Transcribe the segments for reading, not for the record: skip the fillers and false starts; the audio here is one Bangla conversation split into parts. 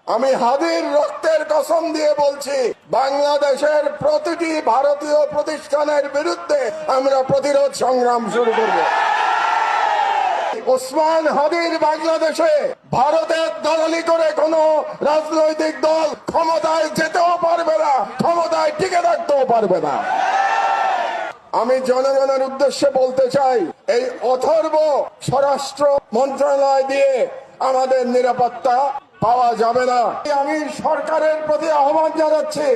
আমি হাদির রক্তের কসম দিয়ে বলছি, বাংলাদেশের প্রতিটি ভারতীয় প্রতিষ্ঠানের বিরুদ্ধে আমরা প্রতিরোধ সংগ্রাম শুরু করব। ওসমান হাদির বাংলাদেশে ভারতের দালালি করে কোন রাজনৈতিক দল ক্ষমতায় যেতেও পারবে না, ক্ষমতায় টিকে থাকতেও পারবে না। আমি জনগণের উদ্দেশ্যে বলতে চাই, এই অথর্ব স্বরাষ্ট্র মন্ত্রণালয় দিয়ে আমাদের নিরাপত্তা পাওয়া যাবে না। আমি সরকারের প্রতি আহ্বান জানাচ্ছি,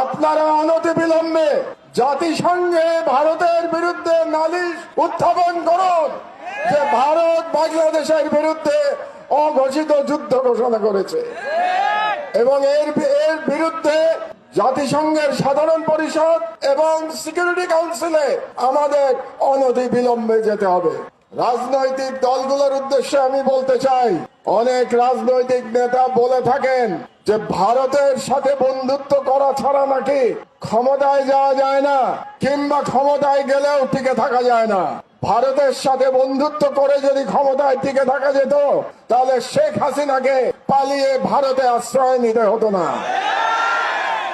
আপনারা অনতিবিলম্বে জাতিসংঘে ভারতের বিরুদ্ধে নালিশ উত্থাপন করুন যে ভারত বাংলাদেশের বিরুদ্ধে অঘোষিত যুদ্ধ ঘোষণা করেছে এবং এর বিরুদ্ধে জাতিসংঘের সাধারণ পরিষদ এবং সিকিউরিটি কাউন্সিলে আমাদের অনতিবিলম্বে যেতে হবে। রাজনৈতিক দলগুলোর উদ্দেশ্যে আমি বলতে চাই, অনেক রাজনৈতিক নেতা বলে থাকেন যে ভারতের সাথে বন্ধুত্ব করা ছাড়া নাকি ক্ষমতায় যাওয়া যায় না, কিংবা ক্ষমতায় গেলেও টিকে থাকা যায় না। ভারতের সাথে বন্ধুত্ব করে যদি ক্ষমতায় টিকে থাকা যেত, তাহলে শেখ হাসিনাকে পালিয়ে ভারতে আশ্রয় নিতে হতো না।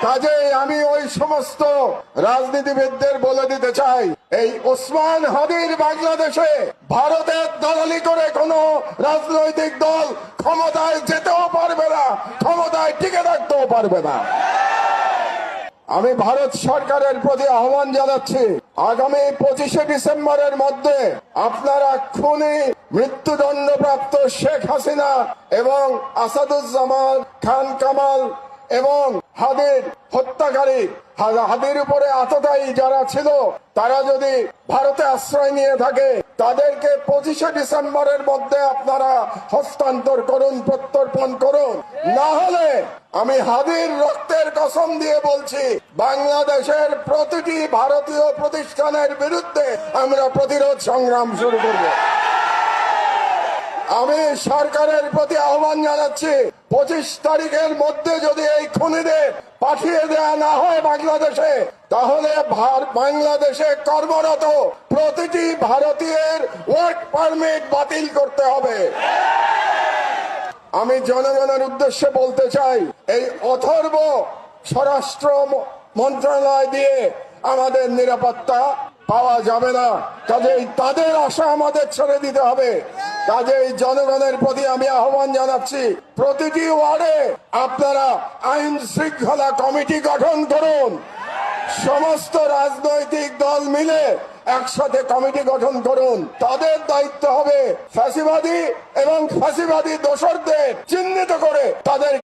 কাজেই আমি ওই সমস্ত রাজনীতিবিদদের বলে দিতে চাই, এই ওসমান হাদির বাংলাদেশে ভারতের দালালি করে কোন রাজনৈতিক দল ক্ষমতায় যেতেও পারবে না, ক্ষমতায় টিকে থাকতেও পারবে না। আমি ভারত সরকারের প্রতি আহ্বান জানাচ্ছি, আগামী 25শে ডিসেম্বরের মধ্যে আপনারা খুনি মৃত্যুদণ্ডপ্রাপ্ত শেখ হাসিনা এবং আসাদুজ্জামান খান কামাল এবং হাদির হত্যাকারী, হাদির উপরে আততায়ী যারা ছিল, তারা যদি ভারতে আশ্রয় নিয়ে থাকে, তাদেরকে 25শে ডিসেম্বরের মধ্যে আপনারা হস্তান্তর করুন, প্রত্যর্পণ করুন। না হলে আমি হাদির রক্তের কসম দিয়ে বলছি, বাংলাদেশের প্রতিটি ভারতীয় প্রতিষ্ঠানের বিরুদ্ধে আমরা প্রতিরোধ সংগ্রাম শুরু করব। আমি সরকারের প্রতি আহ্বান জানাচ্ছি, 25 তারিখের মধ্যে যদি এই খুনিদের পাঠিয়ে দেওয়া না হয় বাংলাদেশে, তাহলে বাংলাদেশে কর্মরত প্রতিটি ভারতীয়ের ওয়ার্ক পারমিট বাতিল করতে হবে। আমি জনগণের উদ্দেশ্যে বলতে চাই, এই অথর্ব স্বরাষ্ট্র মন্ত্রণালয় দিয়ে আমাদের নিরাপত্তা পাওয়া যাবে না। কাজেই তাদের আশা আমাদের ছেড়ে দিতে হবে। কাজেই জনগণের প্রতি আমি আহ্বান জানাচ্ছি, প্রতিটি ওয়ার্ডে আপনারা আইন শৃঙ্খলা কমিটি গঠন করুন। সমস্ত রাজনৈতিক দল মিলে একসাথে কমিটি গঠন করুন। তাদের দায়িত্ব হবে ফ্যাসিবাদী এবং ফ্যাসিবাদী দোসরদের চিহ্নিত করে তাদের